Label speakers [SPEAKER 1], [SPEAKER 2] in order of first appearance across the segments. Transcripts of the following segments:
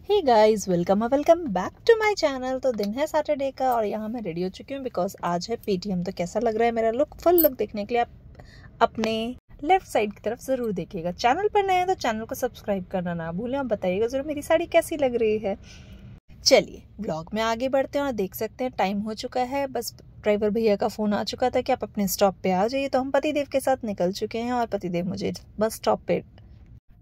[SPEAKER 1] Hey guys, welcome back to my channel. तो दिन है सैटरडे का और यहाँ मैं रेडी हो चुकी हूँ बिकॉज आज है पेटीएम। तो कैसा लग रहा है मेरा लुक? फुल लुक देखने के लिए आप अपने लेफ्ट साइड की तरफ जरूर देखिएगा। चैनल पर नए हैं तो चैनल को सब्सक्राइब करना ना भूलें और बताइएगा जरूर मेरी साड़ी कैसी लग रही है। चलिए ब्लॉग में आगे बढ़ते हैं और देख सकते हैं टाइम हो चुका है। बस ड्राइवर भैया का फ़ोन आ चुका था कि आप अपने स्टॉप पे आ जाइए। तो हम पतिदेव के साथ निकल चुके हैं और पतिदेव मुझे बस स्टॉप पे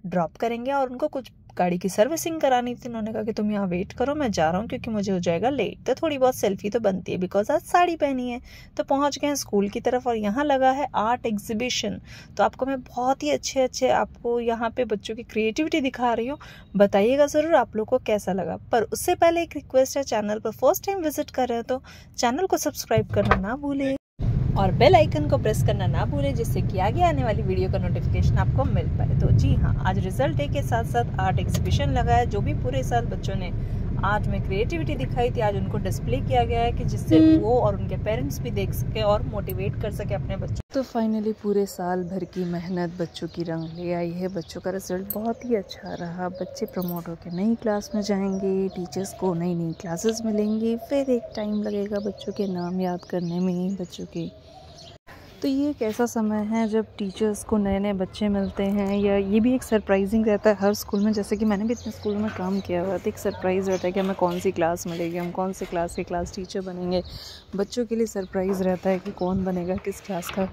[SPEAKER 1] ड्रॉप करेंगे और उनको कुछ गाड़ी की सर्विसिंग करानी थी। उन्होंने कहा कि तुम यहाँ वेट करो, मैं जा रहा हूँ क्योंकि मुझे हो जाएगा लेट। तो थोड़ी बहुत सेल्फी तो बनती है बिकॉज आज साड़ी पहनी है। तो पहुँच गए हैं स्कूल की तरफ और यहाँ लगा है आर्ट एग्जीबिशन। तो आपको मैं बहुत ही अच्छे आपको यहाँ पे बच्चों की क्रिएटिविटी दिखा रही हूँ। बताइएगा ज़रूर आप लोग को कैसा लगा। पर उससे पहले एक रिक्वेस्ट है, चैनल पर फर्स्ट टाइम विजिट कर रहे हैं तो चैनल को सब्सक्राइब करना ना भूलें और बेल आइकन को प्रेस करना ना भूलें जिससे कि आगे आने वाली वीडियो का नोटिफिकेशन आपको मिल पाए। तो जी हाँ, आज रिजल्ट डे के साथ साथ आर्ट एग्जीबिशन लगा है। जो भी पूरे साल बच्चों ने आर्ट में क्रिएटिविटी दिखाई थी आज उनको डिस्प्ले किया गया है कि जिससे वो और उनके पेरेंट्स भी देख सके और मोटिवेट कर सके अपने बच्चों। तो फाइनली पूरे साल भर की मेहनत बच्चों की रंग ले आई है। बच्चों का रिजल्ट बहुत ही अच्छा रहा। बच्चे प्रमोट होकर नई क्लास में जाएंगे, टीचर्स को नई नई क्लासेस मिलेंगी, फिर एक टाइम लगेगा बच्चों के नाम याद करने में बच्चों के। तो ये एक ऐसा समय है जब टीचर्स को नए नए बच्चे मिलते हैं, या ये भी एक सरप्राइजिंग रहता है हर स्कूल में। जैसे कि मैंने भी इतने स्कूल में काम किया हुआ तो एक सरप्राइज़ रहता है कि हमें कौन सी क्लास मिलेगी, हम कौन सी क्लास के क्लास टीचर बनेंगे। बच्चों के लिए सरप्राइज़ रहता है कि कौन बनेगा किस क्लास का,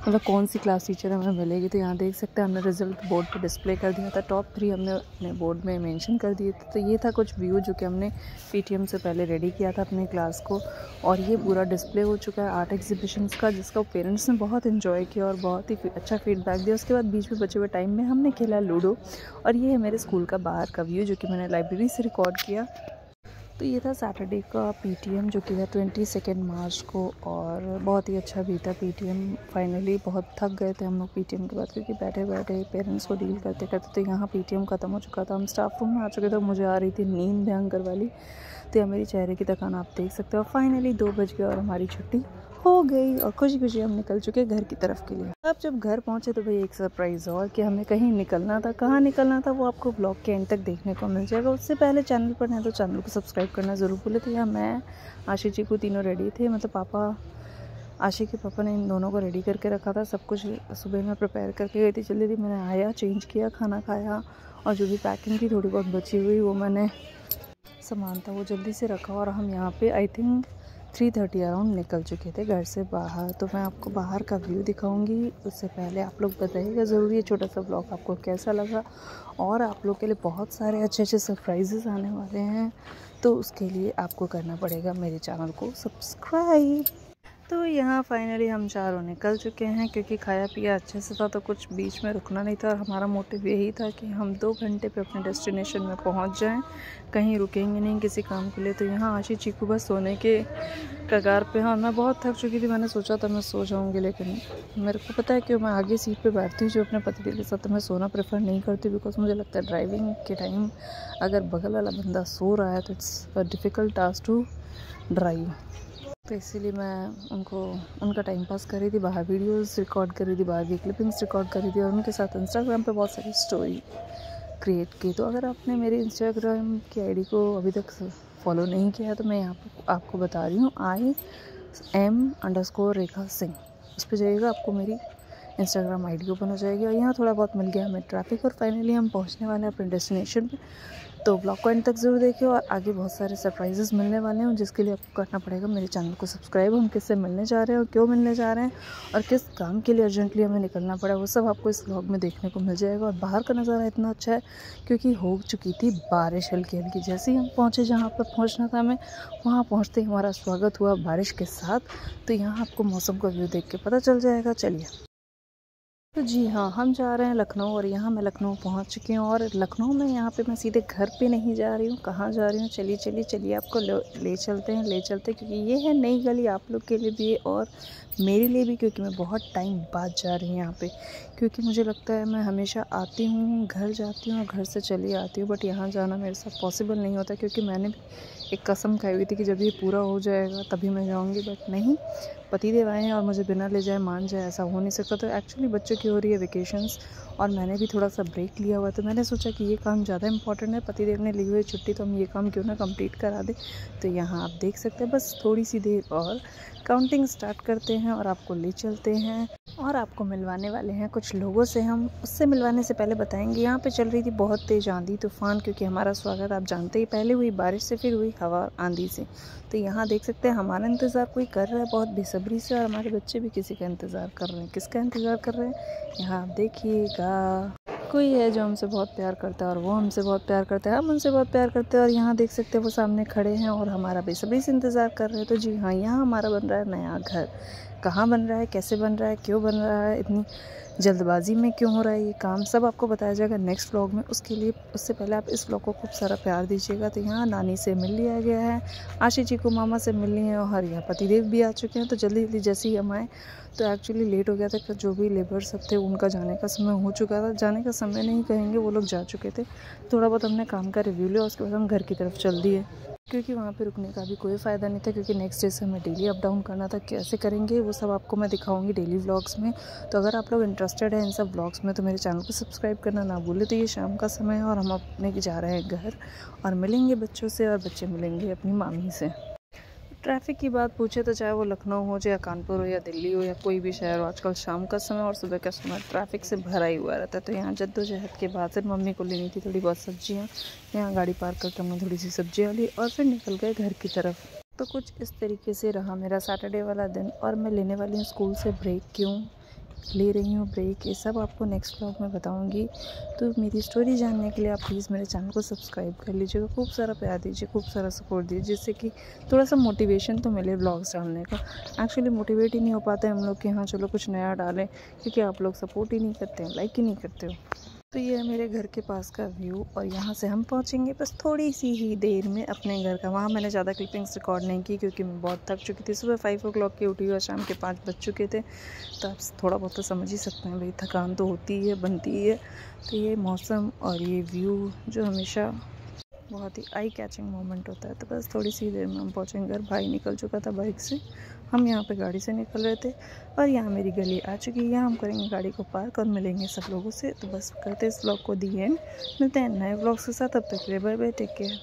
[SPEAKER 1] मतलब कौन सी क्लास टीचर हमें मिलेगी। तो यहाँ देख सकते हैं हमने रिजल्ट बोर्ड पर डिस्प्ले कर दिया था। टॉप 3 हमने अपने बोर्ड में मेंशन कर दिए थे। तो ये था कुछ व्यू जो कि हमने पेटीएम से पहले रेडी किया था अपने क्लास को, और ये पूरा डिस्प्ले हो चुका है आर्ट एग्जीबिशंस का, जिसका पेरेंट्स ने बहुत इन्जॉय किया और बहुत ही अच्छा फीडबैक दिया। उसके बाद बीच में बचे हुए टाइम में हमने खेला लूडो। और ये है मेरे स्कूल का बाहर का व्यू जो कि मैंने लाइब्रेरी से रिकॉर्ड किया। तो ये था सैटरडे का पेटीएम जो कि था 22 मार्च को, और बहुत ही अच्छा भी था पेटीएम। फाइनली बहुत थक गए थे हम लोग पेटीएम के बाद, क्योंकि बैठे बैठे पेरेंट्स को डील करते करते। तो यहाँ पेटीएम ख़त्म हो चुका था, हम स्टाफ रूम में आ चुके थे। मुझे आ रही थी नींद भयंकर वाली, तो यह मेरी चेहरे की थकान आप देख सकते हो। फाइनली 2 बज गए और हमारी छुट्टी हो गई और खुशी खुशी हम निकल चुके घर की तरफ के लिए। अब जब घर पहुंचे तो भाई एक सरप्राइज़ और कि हमें कहीं निकलना था। कहाँ निकलना था वो आपको ब्लॉग के एंड तक देखने को मिल जाएगा। उससे पहले चैनल पर नहीं तो चैनल को सब्सक्राइब करना ज़रूर भूले। तो यहाँ मैं आशीष जी को तीनों रेडी थे, मतलब पापा, आशी के पापा ने इन दोनों को रेडी करके रखा था। सब कुछ सुबह में प्रिपेयर करके गई थी जल्दी। मैंने आया, चेंज किया, खाना खाया, और जो भी पैकिंग थी थोड़ी बहुत बची हुई वो मैंने सामान था वो जल्दी से रखा। और हम यहाँ पे आई थिंक 3:30 अराउंड निकल चुके थे घर से बाहर। तो मैं आपको बाहर का व्यू दिखाऊंगी। उससे पहले आप लोग बताइएगा ज़रूर ये छोटा सा ब्लॉग आपको कैसा लगा। और आप लोग के लिए बहुत सारे अच्छे सरप्राइजेस आने वाले हैं, तो उसके लिए आपको करना पड़ेगा मेरे चैनल को सब्सक्राइब। तो यहाँ फाइनली हम चारों निकल चुके हैं, क्योंकि खाया पिया अच्छे से था तो कुछ बीच में रुकना नहीं था। और हमारा मोटिव यही था कि हम 2 घंटे पे अपने डेस्टिनेशन में पहुँच जाएं, कहीं रुकेंगे नहीं किसी काम के लिए। तो यहाँ आशी चीकू बस सोने के कगार पे। हाँ, मैं बहुत थक चुकी थी, मैंने सोचा था मैं सो जाऊँगी, लेकिन मेरे को पता है कि मैं आगे सीट पर बैठती हूँ जो अपने पति के साथ, तो मैं सोना प्रेफर नहीं करती। बिकॉज मुझे लगता है ड्राइविंग के टाइम अगर बगल वाला बंदा सो रहा है तो it's a difficult task to drive. तो इसीलिए मैं उनका टाइम पास कर रही थी, बाहर वीडियोस रिकॉर्ड कर रही थी, बाहर की क्लिपिंग्स रिकॉर्ड कर रही थी, और उनके साथ इंस्टाग्राम पे बहुत सारी स्टोरी क्रिएट की। तो अगर आपने मेरे इंस्टाग्राम की आईडी को अभी तक फॉलो नहीं किया है तो मैं यहाँ पर आपको बता रही हूँ, IM_रेखा सिंह, उस पर जाइएगा, आपको मेरी इंस्टाग्राम आईडी ओपन हो जाएगी। और यहाँ थोड़ा बहुत मिल गया हमें ट्रैफिक, और फाइनली हम पहुँचने वाले हैं अपने डेस्टिनेशन पे। तो ब्लॉग को एंड तक ज़रूर देखिए, और आगे बहुत सारे सरप्राइजेस मिलने वाले हैं, जिसके लिए आपको करना पड़ेगा मेरे चैनल को सब्सक्राइब। हम किससे मिलने जा रहे हैं और क्यों मिलने जा रहे हैं और किस काम के लिए अर्जेंटली हमें निकलना पड़ा, वो सब आपको इस ब्लॉग में देखने को मिल जाएगा। और बाहर का नज़ारा इतना अच्छा है क्योंकि हो चुकी थी बारिश हल्की हल्की। जैसे ही हम पहुँचे जहाँ पर पहुँचना था हमें, वहाँ पहुँचते ही हमारा स्वागत हुआ बारिश के साथ। तो यहाँ आपको मौसम का व्यू देख के पता चल जाएगा। चलिए, तो जी हाँ, हम जा रहे हैं लखनऊ, और यहाँ मैं लखनऊ पहुँच चुकी हूँ। और लखनऊ में यहाँ पे मैं सीधे घर पे नहीं जा रही हूँ, कहाँ जा रही हूँ, चलिए आपको ले चलते हैं क्योंकि ये है नई गली आप लोग के लिए भी और मेरे लिए भी, क्योंकि मैं बहुत टाइम बाद जा रही हूँ यहाँ पे। क्योंकि मुझे लगता है मैं हमेशा आती हूँ, घर जाती हूँ और घर से चली आती हूँ, बट यहाँ जाना मेरे साथ पॉसिबल नहीं होता। क्योंकि मैंने भी एक कसम खाई हुई थी कि जब ये पूरा हो जाएगा तभी मैं जाऊँगी, बट नहीं, पतिदेव आए हैं और मुझे बिना ले जाए मान जाए, ऐसा हो नहीं सकता। तो एक्चुअली बच्चों की हो रही है वेकेशंस, और मैंने भी थोड़ा सा ब्रेक लिया हुआ, तो मैंने सोचा कि ये काम ज़्यादा इंपॉर्टेंट है, पतिदेव ने ली हुई छुट्टी, तो हम ये काम क्यों ना कंप्लीट करा दें। तो यहाँ आप देख सकते हैं, बस थोड़ी सी देर और काउंटिंग स्टार्ट करते हैं और आपको ले चलते हैं और आपको मिलवाने वाले हैं कुछ लोगों से। हम उससे मिलवाने से पहले बताएंगे, यहाँ पे चल रही थी बहुत तेज़ आंधी तूफान, क्योंकि हमारा स्वागत आप जानते ही पहले हुई बारिश से, फिर हुई हवा आंधी से। तो यहाँ देख सकते हैं हमारा इंतज़ार कोई कर रहा है बहुत बेसब्री से, और हमारे बच्चे भी किसी का इंतज़ार कर रहे हैं। किसका इंतज़ार कर रहे हैं, यहाँ आप देखिएगा। कोई है जो हमसे बहुत प्यार करता है और वो हमसे बहुत प्यार करता है, हम उनसे बहुत प्यार करते हैं। और यहाँ देख सकते हैं वो सामने खड़े हैं और हमारा बेसब्री से इंतज़ार कर रहे हैं। तो जी हाँ, यहाँ हमारा बन रहा है नया घर। कहाँ बन रहा है, कैसे बन रहा है, क्यों बन रहा है, इतनी जल्दबाजी में क्यों हो रहा है, ये काम सब आपको बताया जाएगा नेक्स्ट व्लॉग में। उससे पहले आप इस व्लॉग को खूब सारा प्यार दीजिएगा। तो यहाँ नानी से मिल लिया गया है, आशी जी को मामा से मिल लिए हैं, और यहाँ पतिदेव भी आ चुके हैं। तो जल्दी जल्दी जैसे ही हम आए तो एक्चुअली लेट हो गया था, कि जो भी लेबर सब थे उनका जाने का समय हो चुका था। जाने का समय नहीं कहेंगे, वो लोग जा चुके थे। थोड़ा बहुत हमने काम का रिव्यू लिया, उसके बाद हम घर की तरफ चल दिए, क्योंकि वहाँ पे रुकने का भी कोई फ़ायदा नहीं था, क्योंकि नेक्स्ट डे से हमें डेली अप डाउन करना था। कैसे करेंगे वो सब आपको मैं दिखाऊंगी डेली व्लॉग्स में। तो अगर आप लोग इंटरेस्टेड हैं इन सब व्लॉग्स में तो मेरे चैनल को सब्सक्राइब करना ना भूलें। तो ये शाम का समय है और हम अपने जा रहे हैं घर, और मिलेंगे बच्चों से, और बच्चे मिलेंगे अपनी मामी से। ट्रैफिक की बात पूछे तो चाहे वो लखनऊ हो, चाहे कानपुर हो, या दिल्ली हो, या कोई भी शहर हो, आजकल शाम का समय और सुबह का समय ट्रैफिक से भरा ही हुआ रहता है। तो यहाँ जद्दोजहद के बाद सिर्फ मम्मी को लेनी थी थोड़ी बहुत सब्जियाँ, यहाँ गाड़ी पार्क करके हमने थोड़ी सी सब्जियाँ ली और फिर निकल गए घर की तरफ। तो कुछ इस तरीके से रहा मेरा सैटरडे वाला दिन। और मैं लेने वाली हूँ स्कूल से ब्रेक, क्यों ले रही हूँ ब्रेक, ये सब आपको नेक्स्ट व्लॉग में बताऊंगी। तो मेरी स्टोरी जानने के लिए आप प्लीज़ मेरे चैनल को सब्सक्राइब कर लीजिएगा, खूब सारा प्यार दीजिए, खूब सारा सपोर्ट दीजिए, जिससे कि थोड़ा सा मोटिवेशन तो मिले व्लॉग्स डालने का। एक्चुअली मोटिवेट ही नहीं हो पाते हम लोग कि हाँ चलो कुछ नया डालें, क्योंकि आप लोग सपोर्ट ही नहीं करते हैं, लाइक ही नहीं करते हो। तो ये है मेरे घर के पास का व्यू, और यहाँ से हम पहुँचेंगे बस थोड़ी सी ही देर में अपने घर का। वहाँ मैंने ज़्यादा क्लिपिंग्स रिकॉर्ड नहीं की, क्योंकि मैं बहुत थक चुकी थी। सुबह 5 o'clock की उठी और शाम के 5 बज चुके थे। तो आप थोड़ा बहुत तो समझ ही सकते हैं भाई, थकान तो होती ही है, बनती ही है। तो ये मौसम और ये व्यू जो हमेशा बहुत ही आई कैचिंग मोमेंट होता है। तो बस थोड़ी सी देर में हम पहुँचेंगे घर। भाई निकल चुका था बाइक से, हम यहाँ पे गाड़ी से निकल रहे थे, और यहाँ मेरी गली आ चुकी है। यहाँ हम करेंगे गाड़ी को पार्क और मिलेंगे सब लोगों से। तो बस करते इस व्लॉग को दी एंड, मिलते हैं नए व्लॉग्स के साथ। तब तक के लिए बाय बाय, टेक केयर।